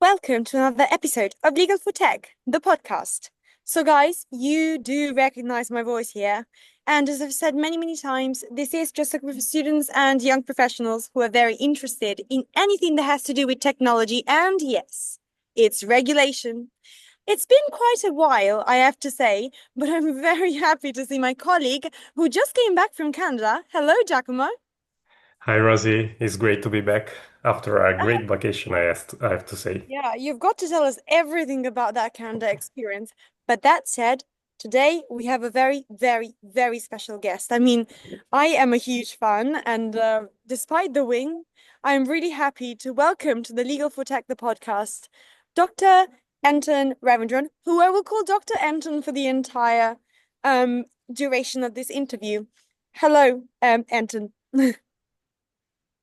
welcome to another episode of Legal for Tech, the podcast. So, guys, you do recognize my voice here. And as I've said many times, this is just a group of students and young professionals who are very interested in anything that has to do with technology. And yes, it's regulation. It's been quite a while, I have to say, but I'm very happy to see my colleague who just came back from Canada. Hello, Giacomo. Hi, Rosie. It's great to be back after a great vacation, I have to say. Yeah, you've got to tell us everything about that Canada experience. But that said, today we have a very special guest. I mean, I am a huge fan, and despite the wing, I'm really happy to welcome to the Legal for Tech, the podcast, Dr. Anton Ravindran, who I will call Dr. Anton for the entire duration of this interview. Hello, Anton.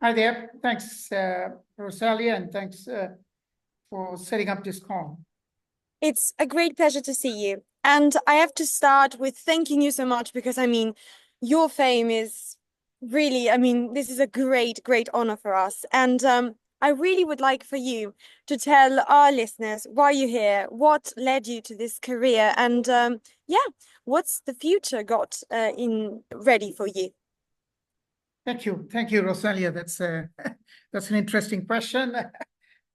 Hi there. Thanks, Rosalia, and thanks for setting up this call. It's a great pleasure to see you. And I have to start with thanking you so much because, I mean, your fame is really, this is a great honor for us. And I really would like for you to tell our listeners why you're here, what led you to this career, and yeah, what's the future got in ready for you? Thank you, Rosalia. That's that's an interesting question.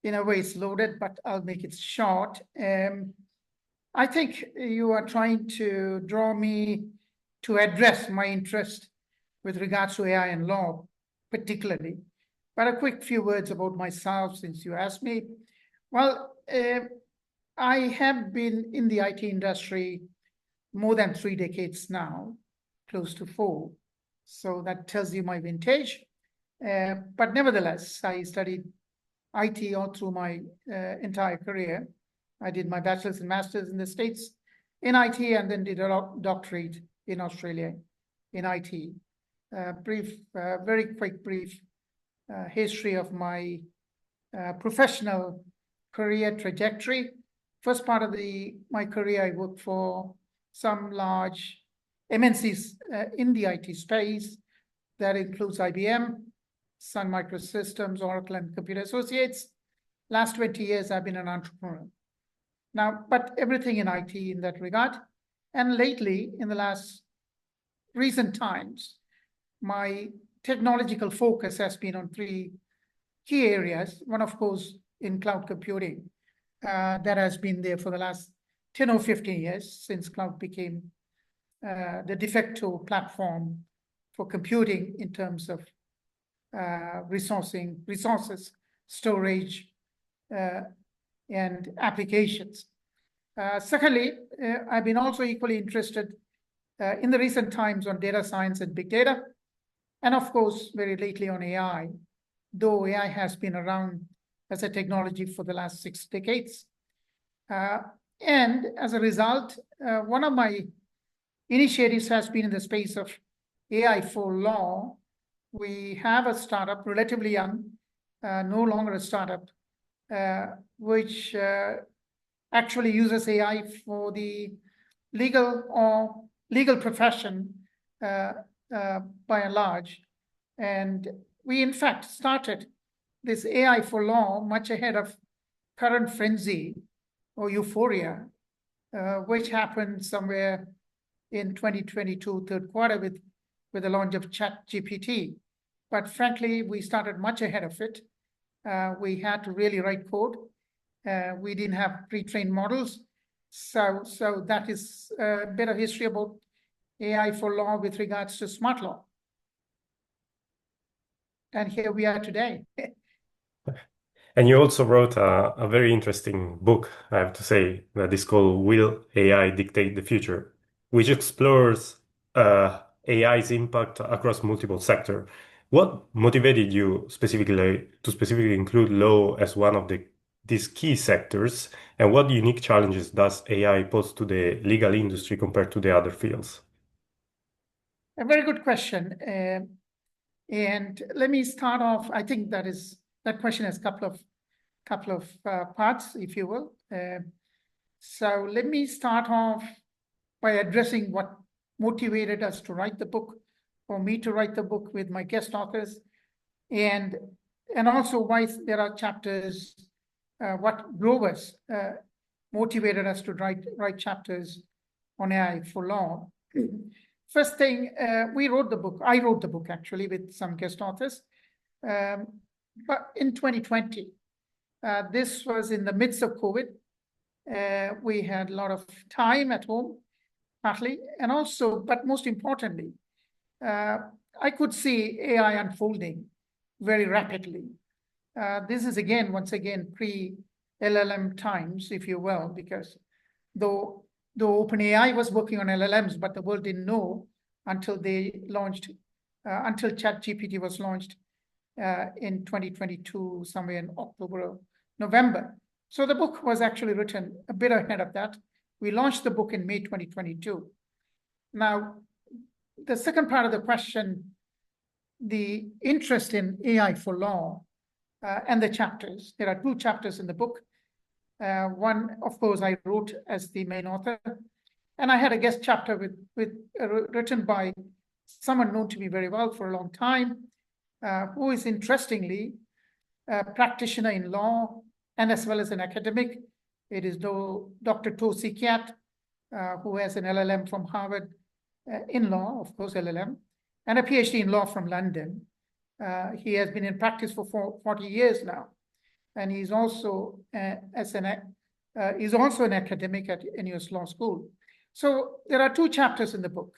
In a way, it's loaded, but I'll make it short. I think you are trying to draw me to address my interest with regards to AI and law, particularly. But a quick few words about myself, since you asked me. Well, I have been in the IT industry more than 3 decades now, close to 4. So that tells you my vintage. But nevertheless, I studied IT all through my entire career. I did my bachelor's and master's in the States in IT, and then did a doctorate in Australia in IT. Very quick brief history of my professional career trajectory. First part of my career, I worked for some large MNCs in the IT space. That includes IBM, Sun Microsystems, Oracle, and Computer Associates. Last 20 years, I've been an entrepreneur. Now, but everything in IT in that regard. And lately, in the last recent times, my technological focus has been on 3 key areas. One, of course, in cloud computing. That has been there for the last 10 or 15 years since cloud became the de facto platform for computing in terms of resources, storage, and applications. Secondly, I've been also equally interested in the recent times on data science and big data, and of course, very lately on AI, though AI has been around as a technology for the last 6 decades. And as a result, one of my initiatives has been in the space of AI for law. We have a startup, relatively young, no longer a startup, which actually uses AI for the legal profession by and large. And we, in fact, started this AI for law much ahead of current frenzy or euphoria, which happened somewhere in 2022, third quarter, with the launch of ChatGPT. But frankly, we started much ahead of it. We had to really write code. We didn't have pre-trained models. So that is a bit of history about AI for law with regards to smart law. And here we are today. And you also wrote a very interesting book, I have to say, that is called Will AI Dictate the Future, which explores AI's impact across multiple sectors. What motivated you specifically include law as one of these key sectors, and what unique challenges does AI pose to the legal industry compared to the other fields? A very good question. And let me start off. I think that question has a couple of parts, if you will. So let me start off by addressing what motivated us to write the book, or me to write the book with my guest authors, and also why there are chapters what drove us, motivated us to write chapters on AI for law. First thing, we wrote the book. I wrote the book actually with some guest authors, but in 2020, this was in the midst of COVID. We had a lot of time at home, partly, and also, but most importantly, I could see AI unfolding very rapidly. This is once again, pre-LLM times, if you will, because though OpenAI was working on LLMs, but the world didn't know until they launched, until ChatGPT was launched in 2022, somewhere in October or November. So the book was actually written a bit ahead of that. We launched the book in May 2022. Now, the second part of the question, the interest in AI for law and the chapters. There are 2 chapters in the book. One, of course, I wrote as the main author, and I had a guest chapter written by someone known to me very well for a long time, who is interestingly a practitioner in law and as well as an academic. It is Dr. Tosi Kiat, who has an LLM from Harvard in law, of course, LLM, and a PhD in law from London. He has been in practice for 40 years now, and he's also an academic at NUS Law School. So there are 2 chapters in the book.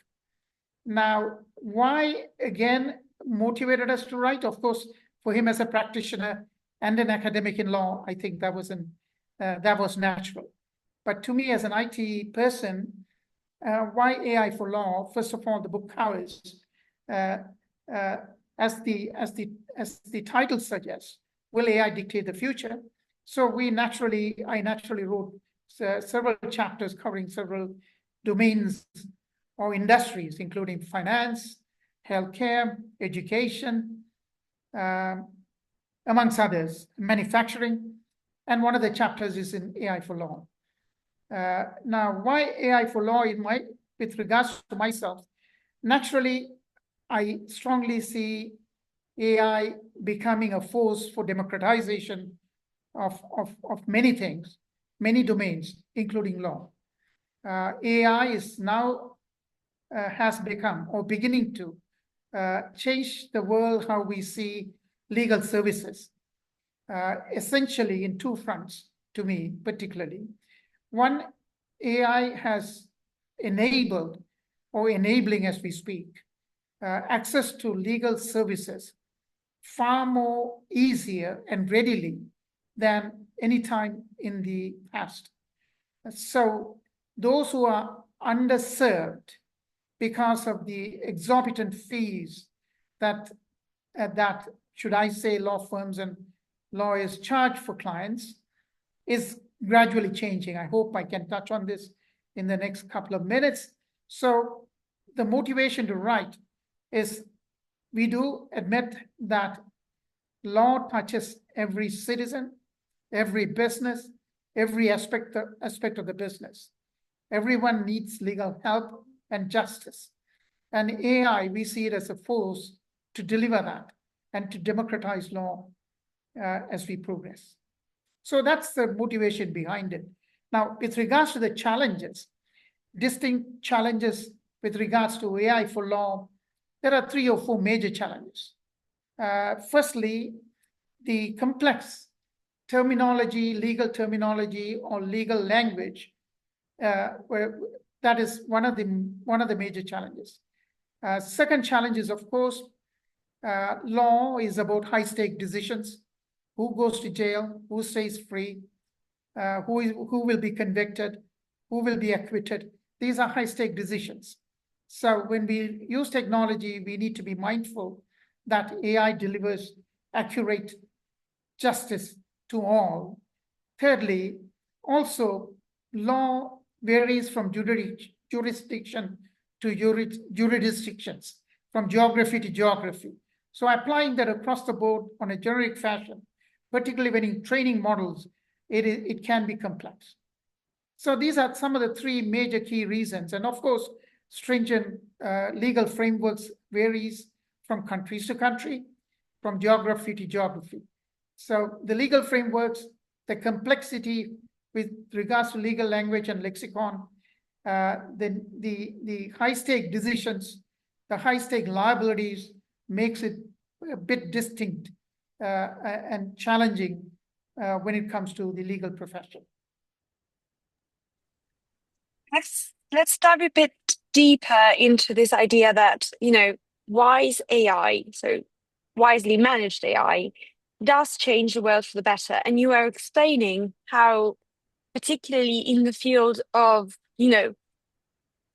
Now, why again motivated us to write? Of course, for him as a practitioner and an academic in law, I think that was natural. But to me as an IT person, why AI for law? First of all, the book covers, as the title suggests, will AI dictate the future? So I naturally wrote several chapters covering several domains or industries, including finance, healthcare, education, amongst others, manufacturing. And one of the chapters is in AI for law. Now, why AI for law with regards to myself? Naturally, I strongly see AI becoming a force for democratization of many things, many domains, including law. AI is now has become or beginning to change the world, how we see legal services, essentially in 2 fronts, to me particularly. One, AI has enabled or enabling as we speak access to legal services far more easier and readily than any time in the past. So those who are underserved because of the exorbitant fees that should I say law firms and lawyers charge for clients is gradually changing. I hope I can touch on this in the next couple of minutes. So the motivation to write is we do admit that law touches every citizen, every business, every aspect of the business. Everyone needs legal help and justice. And AI, we see it as a force to deliver that and to democratize law as we progress. So that's the motivation behind it. Now, with regards to the challenges, distinct challenges with regards to AI for law, there are 3 or 4 major challenges. Firstly, the complex terminology, legal terminology, or legal language, that is one of the major challenges. Second challenge is, of course, law is about high-stake decisions. Who goes to jail? Who stays free? Who will be convicted? Who will be acquitted? These are high-stake decisions. So when we use technology, we need to be mindful that AI delivers accurate justice to all. Thirdly, also, law varies from jurisdiction to jurisdictions, from geography to geography. So applying that across the board on a generic fashion, particularly when in training models, it can be complex. So these are some of the 3 major key reasons. And of course, stringent legal frameworks varies from countries to country, from geography to geography. So the legal frameworks, the complexity with regards to legal language and lexicon, the high-stake decisions, the high-stake liabilities makes it a bit distinct and challenging when it comes to the legal profession. Let's dive a bit deeper into this idea that, wise AI, so wisely managed AI, does change the world for the better. And you are explaining how, particularly in the field of, the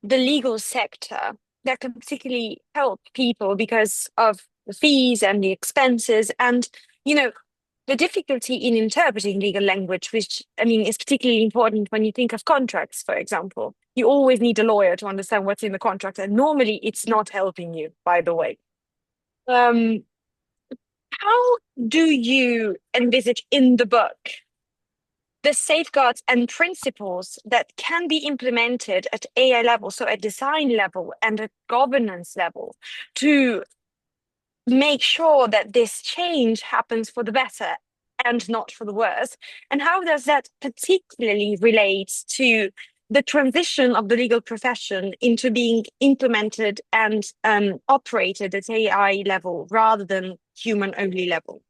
legal sector, that can particularly help people because of the fees and the expenses and, the difficulty in interpreting legal language, which, is particularly important when you think of contracts, for example. You always need a lawyer to understand what's in the contract, and normally it's not helping you, by the way. How do you envisage in the book the safeguards and principles that can be implemented at AI level, so at design level and at governance level, to make sure that this change happens for the better and not for the worse? And how does that particularly relate to the transition of the legal profession into being implemented and operated at AI level rather than human-only level?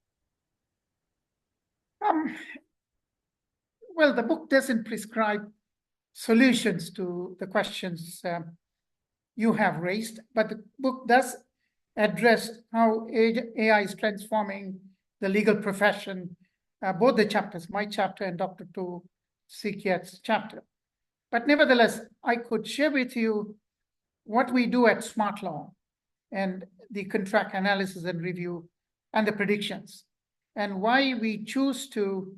Well, the book doesn't prescribe solutions to the questions you have raised, but the book does address how AI is transforming the legal profession, both the chapters, my chapter and Dr. Tu Sikiat's chapter. But nevertheless, I could share with you what we do at Smart Law and the contract analysis and review and the predictions, and why we choose to,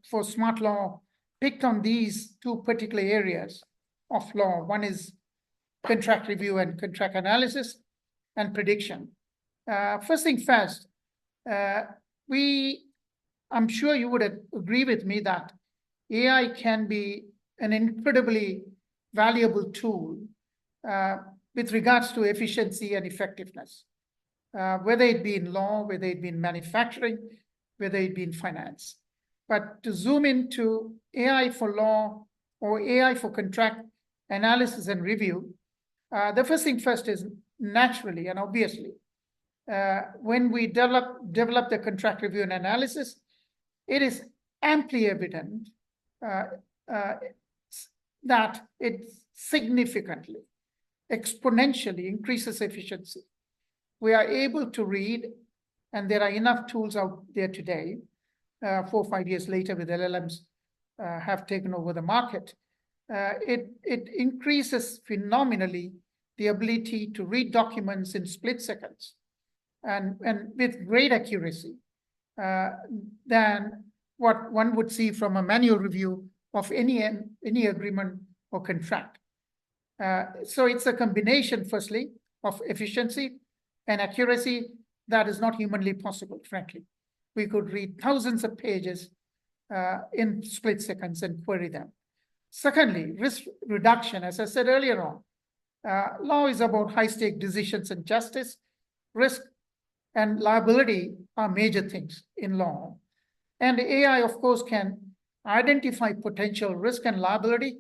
for Smart Law, picked on these two particular areas of law. One is contract review and contract analysis and prediction. First thing first, I'm sure you would agree with me that AI can be an incredibly valuable tool with regards to efficiency and effectiveness, whether it be in law, whether it be in manufacturing, whether it be in finance. But to zoom into AI for law or AI for contract analysis and review, the first thing first is naturally and obviously, when we develop the contract review and analysis, it is amply evident that it significantly, exponentially increases efficiency. We are able to read, and there are enough tools out there today, 4 or 5 years later with LLMs have taken over the market. It increases phenomenally the ability to read documents in split seconds and with great accuracy than what one would see from a manual review of any agreement or contract. So it's a combination, firstly, of efficiency and accuracy that is not humanly possible, frankly. We could read thousands of pages in split seconds and query them. Secondly, risk reduction. As I said earlier on, law is about high-stake decisions and justice. Risk and liability are major things in law. And AI, of course, can identify potential risk and liability,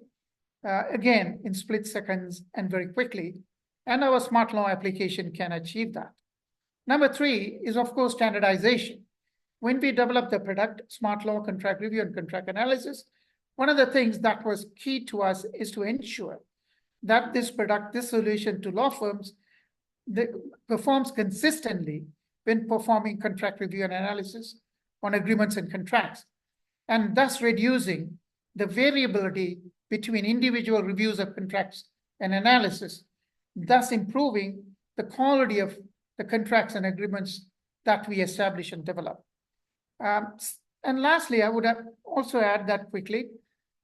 again, in split seconds and very quickly. And our smart law application can achieve that. Number 3 is, of course, standardization. When we developed the product, smart law, contract review, and contract analysis, one of the things that was key to us is to ensure that this product, this solution to law firms, performs consistently when performing contract review and analysis on agreements and contracts, and thus reducing the variability between individual reviews of contracts and analysis, thus improving the quality of the contracts and agreements that we establish and develop. And lastly, I would also add that quickly,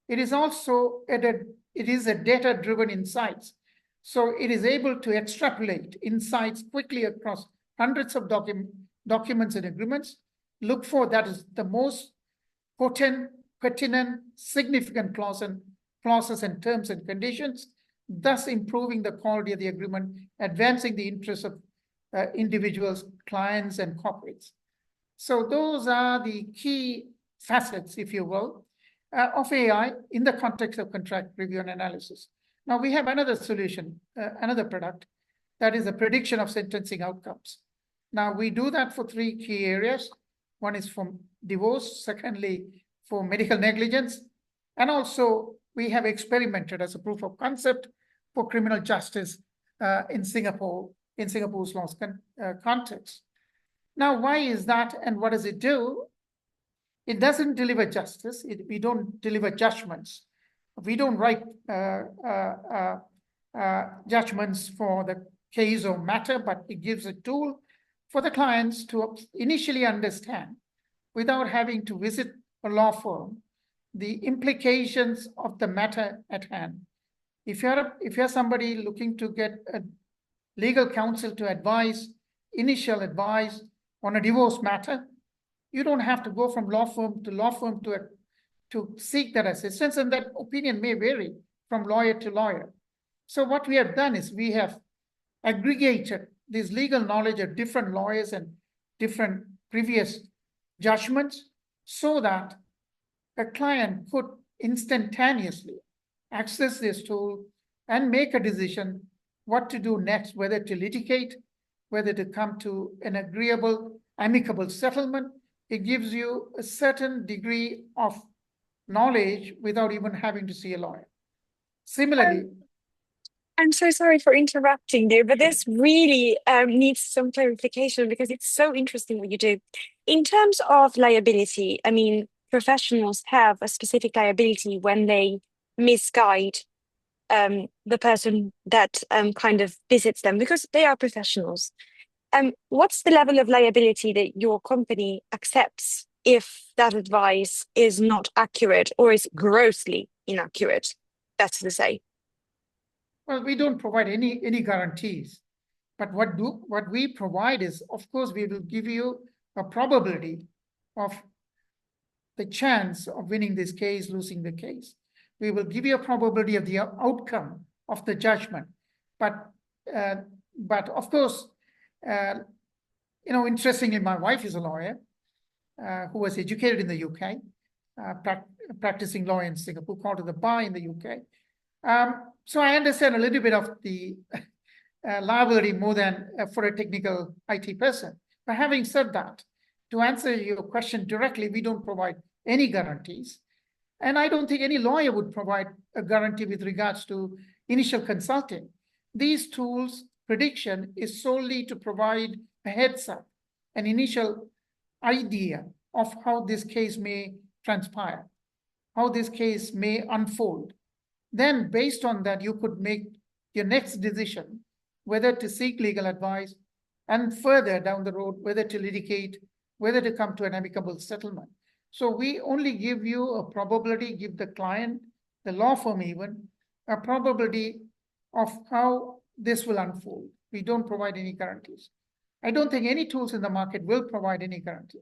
it is also it is a data-driven insights. So it is able to extrapolate insights quickly across hundreds of documents and agreements, look for that is the most potent, pertinent, significant clauses and terms and conditions, thus improving the quality of the agreement, advancing the interests of individuals, clients, and corporates. So those are the key facets, if you will, of AI in the context of contract review and analysis. Now, we have another solution, another product, that is the prediction of sentencing outcomes. Now, we do that for 3 key areas. One is for divorce, secondly, for medical negligence, and also we have experimented as a proof of concept for criminal justice in Singapore's laws context. Now, why is that and what does it do? It doesn't deliver justice. We don't deliver judgments. We don't write judgments for the case or matter, but it gives a tool for the clients to initially understand, without having to visit a law firm, the implications of the matter at hand. If you're somebody looking to get a legal counsel to advise, initial advice on a divorce matter, you don't have to go from law firm to seek that assistance, and that opinion may vary from lawyer to lawyer. So what we have done is we have aggregated this legal knowledge of different lawyers and different previous judgments so that a client could instantaneously access this tool and make a decision what to do next, whether to litigate, whether to come to an agreeable, amicable settlement. It gives you a certain degree of knowledge without even having to see a lawyer. Similarly, I'm so sorry for interrupting you, but this really needs some clarification because it's so interesting what you do. In terms of liability, I mean, professionals have a specific liability when they misguide the person that kind of visits them because they are professionals. What's the level of liability that your company accepts if that advice is not accurate or is grossly inaccurate? That's to say. well, we don't provide any guarantees, but what we provide is, of course, we will give you a probability of the chance of winning this case, losing the case. We will give you a probability of the outcome of the judgment, but of course, interestingly, my wife is a lawyer who was educated in the UK, practicing law in Singapore, called to the bar in the UK. So I understand a little bit of the liability more than for a technical IT person. But having said that, to answer your question directly, we don't provide any guarantees. And I don't think any lawyer would provide a guarantee with regards to initial consulting. These tools, prediction, is solely to provide a heads up, an initial idea of how this case may transpire, how this case may unfold. Then based on that, you could make your next decision, whether to seek legal advice, and further down the road, whether to litigate, whether to come to an amicable settlement. So we only give you a probability, give the client, the law firm even, a probability of how this will unfold. We don't provide any guarantees. I don't think any tools in the market will provide any guarantee.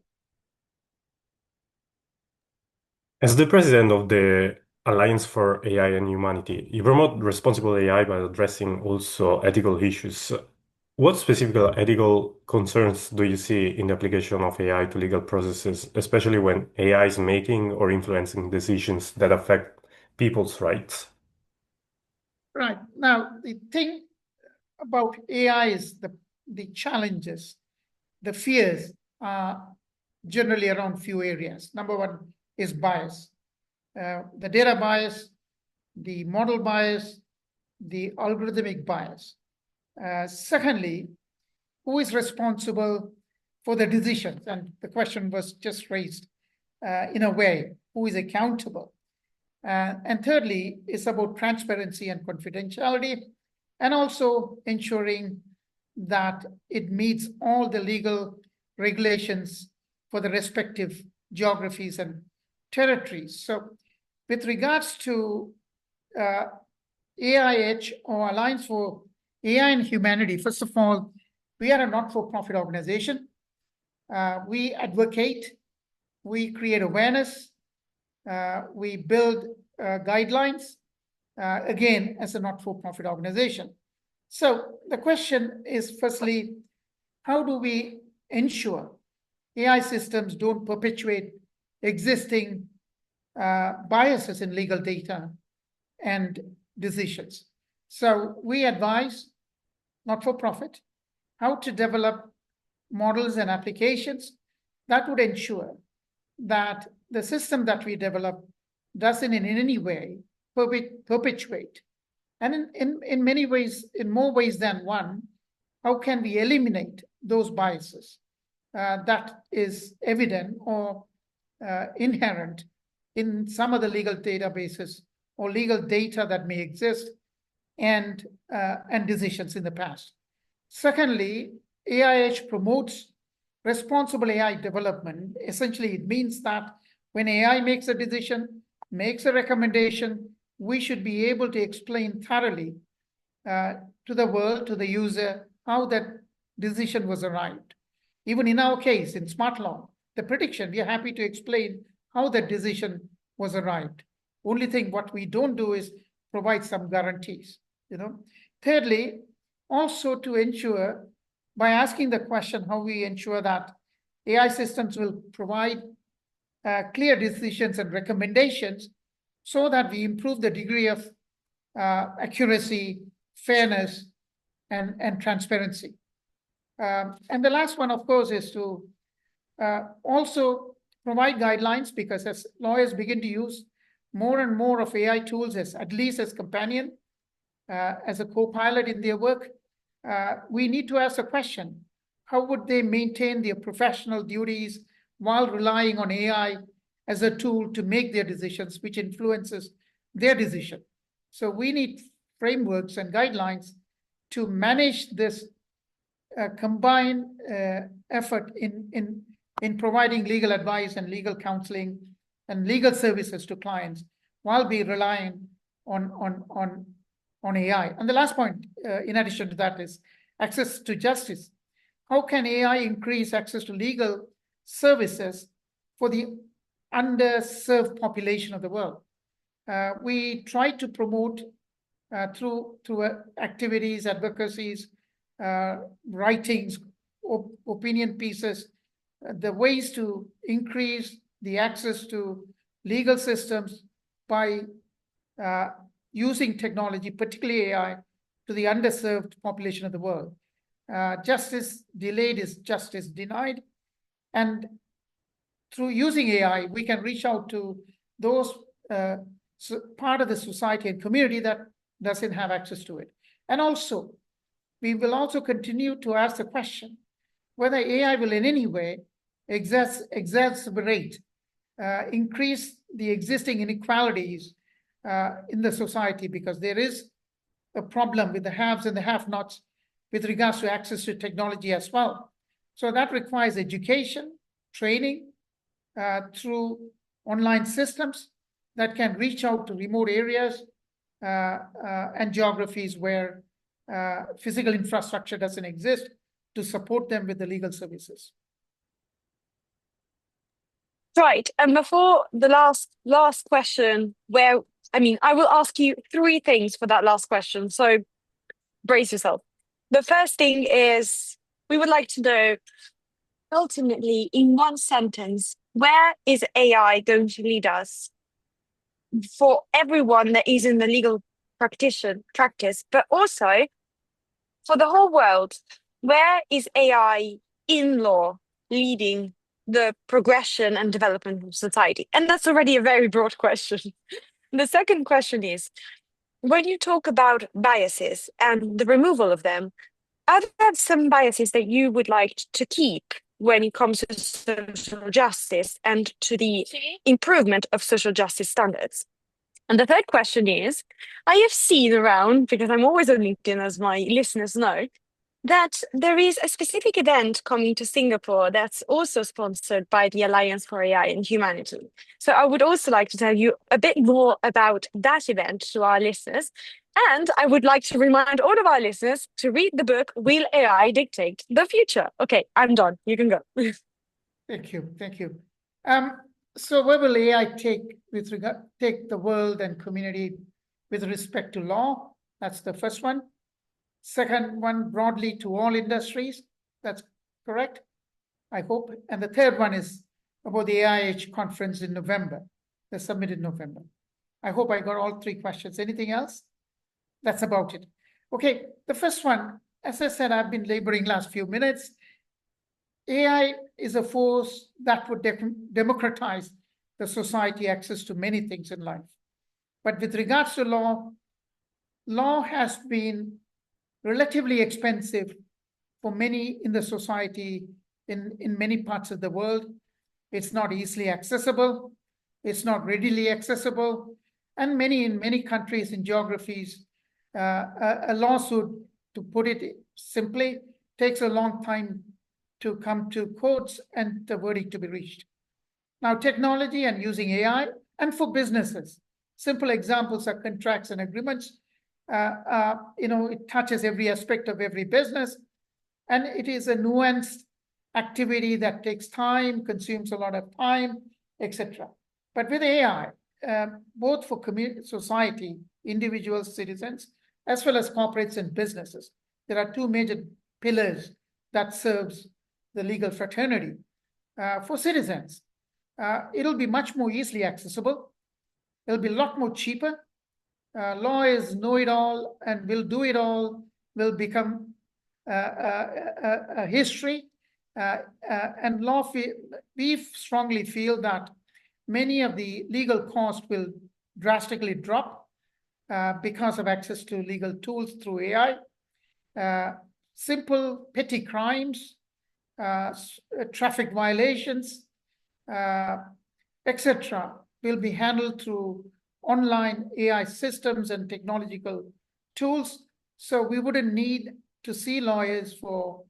As the president of the Alliance for AI and Humanity, you promote responsible AI by addressing also ethical issues. What specific ethical concerns do you see in the application of AI to legal processes, especially when AI is making or influencing decisions that affect people's rights? Right. Now, the thing about AI is the challenges, the fears are generally around few areas. Number one is bias. The data bias, the model bias, the algorithmic bias. Secondly, who is responsible for the decisions? And the question was just raised in a way, who is accountable? And thirdly, it's about transparency and confidentiality, and also ensuring that it meets all the legal regulations for the respective geographies and territories. So with regards to AIH, or Alliance for AI and Humanity, first of all, we are a not-for-profit organization. We advocate, we create awareness, we build guidelines, again, as a not-for-profit organization. So the question is, firstly, how do we ensure AI systems don't perpetuate existing biases in legal data and decisions. So we advise, not for profit, how to develop models and applications that would ensure that the system that we develop doesn't in any way perpetuate. And in many ways, in more ways than one, how can we eliminate those biases that is evident or inherent in some of the legal databases or legal data that may exist and decisions in the past. Secondly, AIH promotes responsible AI development. Essentially, it means that when AI makes a decision, makes a recommendation, we should be able to explain thoroughly to the world, to the user, how that decision was arrived. Even in our case, in smart law, the prediction, we are happy to explain how that decision was arrived. Only thing what we don't do is provide some guarantees. Thirdly, also to ensure, by asking the question how we ensure that AI systems will provide clear decisions and recommendations so that we improve the degree of accuracy, fairness, and transparency. And the last one, of course, is to also provide guidelines, because as lawyers begin to use more and more of AI tools as at least as companion, as a co-pilot in their work, we need to ask the question, how would they maintain their professional duties while relying on AI as a tool to make their decisions, which influences their decision? So we need frameworks and guidelines to manage this combined effort in providing legal advice and legal counseling and legal services to clients while we relying on AI. And the last point, in addition to that, is access to justice. How can AI increase access to legal services for the underserved population of the world? We try to promote through activities, advocacies, writings, opinion pieces, the ways to increase the access to legal systems by using technology, particularly AI, to the underserved population of the world. Justice delayed is justice denied. And through using AI, we can reach out to those part of the society and community that doesn't have access to it. And also, we will also continue to ask the question whether AI will in any way exacerbate, increase the existing inequalities in the society, because there is a problem with the haves and the have-nots with regards to access to technology as well. So that requires education, training through online systems that can reach out to remote areas and geographies where physical infrastructure doesn't exist to support them with the legal services. Right. And before the last question, I will ask you three things for that last question. So brace yourself. The first thing is, we would like to know, ultimately, in one sentence, where is AI going to lead us for everyone that is in the legal practice, but also for the whole world? Where is AI in law leading the progression and development of society? And that's already a very broad question. The second question is, when you talk about biases and the removal of them, are there some biases that you would like to keep when it comes to social justice and to the improvement of social justice standards? And the third question is, I have seen around, because I'm always on LinkedIn, as my listeners know, that there is a specific event coming to Singapore that's also sponsored by the Alliance for AI and Humanity. So I would also like to tell you a bit more about that event to our listeners. And I would like to remind all of our listeners to read the book, Will AI Dictate the Future? Okay, I'm done. You can go. Thank you. Thank you. So where will AI take the world and community with respect to law? That's the first one. Second one, broadly to all industries. That's correct, I hope. And the third one is about the AIH conference in November, the summit in November. I hope I got all three questions. Anything else? That's about it. Okay, the first one, as I said, I've been laboring last few minutes. AI is a force that would democratize the society access to many things in life. But with regards to law has been relatively expensive for many in the society in many parts of the world. It's not easily accessible. It's not readily accessible. And in many countries and geographies, a lawsuit, to put it simply, takes a long time to come to courts and the verdict to be reached. Now, technology and using AI, and for businesses, simple examples are contracts and agreements. It touches every aspect of every business, and it is a nuanced activity that takes time, consumes a lot of time, etc. But with AI, both for society, individuals, citizens, as well as corporates and businesses, there are two major pillars that serves the legal fraternity. For citizens, it'll be much more easily accessible. It'll be a lot more cheaper. Lawyers know it all and will do it all, will become a history. And we strongly feel that many of the legal costs will drastically drop because of access to legal tools through AI. Simple petty crimes, traffic violations, etc., will be handled through online AI systems and technological tools. So we wouldn't need to see lawyers for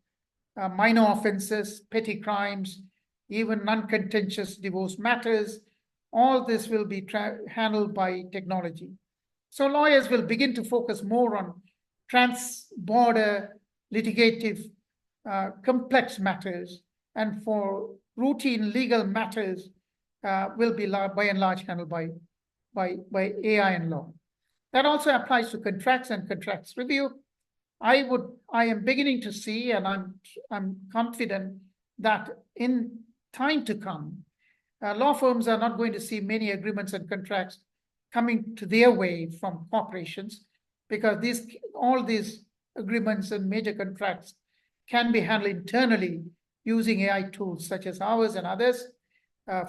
minor offenses, petty crimes, even non-contentious divorce matters. All this will be handled by technology. So lawyers will begin to focus more on trans-border litigative complex matters, and for routine legal matters will be by and large handled by AI and law. That also applies to contracts and contracts review. I am beginning to see, and I'm confident that in time to come, law firms are not going to see many agreements and contracts coming to their way from corporations, because all these agreements and major contracts can be handled internally using AI tools such as ours and others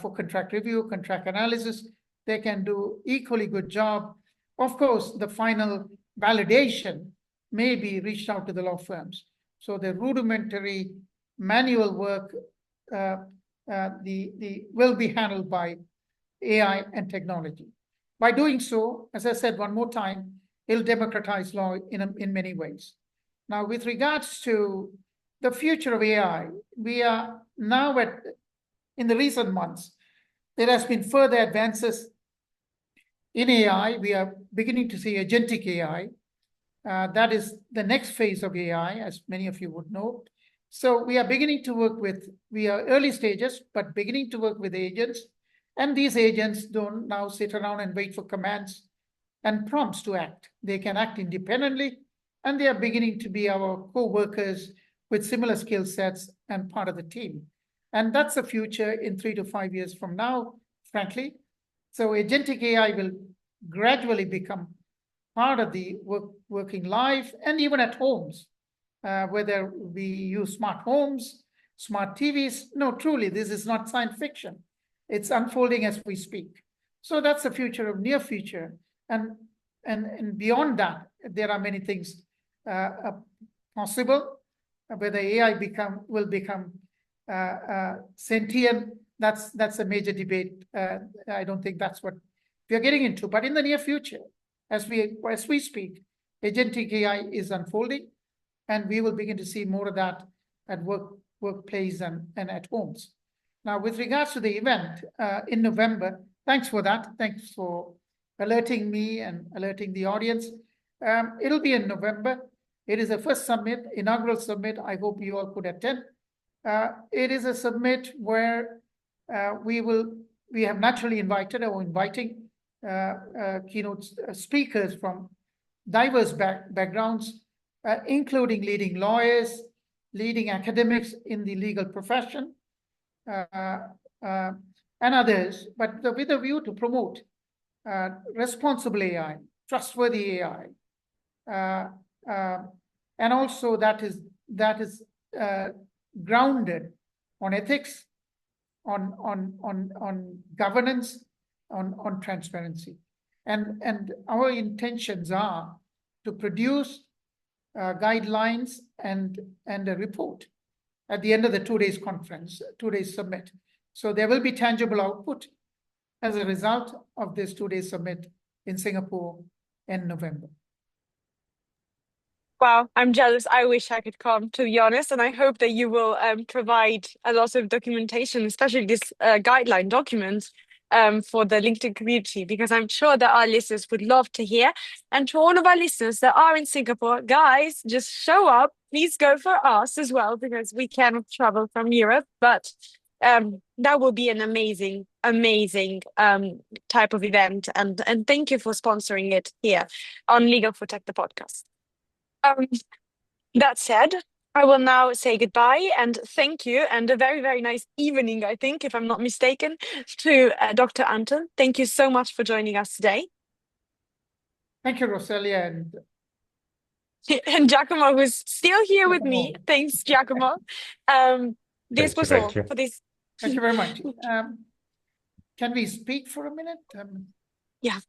for contract review, contract analysis. They can do equally good job. Of course, the final validation may be reached out to the law firms. So the rudimentary manual work will be handled by AI and technology. By doing so, as I said one more time, it'll democratize law in many ways. Now, with regards to the future of AI, we are now in the recent months, there has been further advances in AI. We are beginning to see agentic AI. That is the next phase of AI, as many of you would know. So we are beginning to work we are early stages, but beginning to work with agents. And these agents don't now sit around and wait for commands and prompts to act. They can act independently, and they are beginning to be our co-workers with similar skill sets and part of the team. And that's the future in 3 to 5 years from now, frankly. So agentic AI will gradually become part of the working life, and even at homes, whether we use smart homes, smart TVs. No, truly, this is not science fiction. It's unfolding as we speak. So that's the future of near future. And beyond that, there are many things possible. Whether AI will become sentient, that's a major debate. I don't think that's what we are getting into. But in the near future, as we speak, agentic AI is unfolding, and we will begin to see more of that at workplace and at homes. Now, with regards to the event in November, thanks for that. Thanks for alerting me and alerting the audience. It'll be in November. It is the first summit, inaugural summit. I hope you all could attend. It is a summit where we have naturally invited or inviting keynote speakers from diverse backgrounds, including leading lawyers, leading academics in the legal profession, and others, but with a view to promote responsible AI, trustworthy AI, and also that is grounded on ethics, on governance, on transparency, and our intentions are to produce guidelines and a report at the end of the 2 days conference, 2 days summit. So there will be tangible output as a result of this 2 day summit in Singapore in November. Wow, I'm jealous. I wish I could come, to be honest, and I hope that you will provide a lot of documentation, especially this guideline document for the LinkedIn community, because I'm sure that our listeners would love to hear. And to all of our listeners that are in Singapore, guys, just show up. Please go for us as well, because we cannot travel from Europe, but that will be an amazing type of event. And thank you for sponsoring it here on Legal for Tech, the podcast. That said, I will now say goodbye and thank you, and a very, very nice evening, I think, if I'm not mistaken, to Dr. Anton. Thank you so much for joining us today. Thank you, Rosalia, and Giacomo, who's still here with me. Thanks, Giacomo. This was all for this. Thank you very much. Can we speak for a minute? Yeah.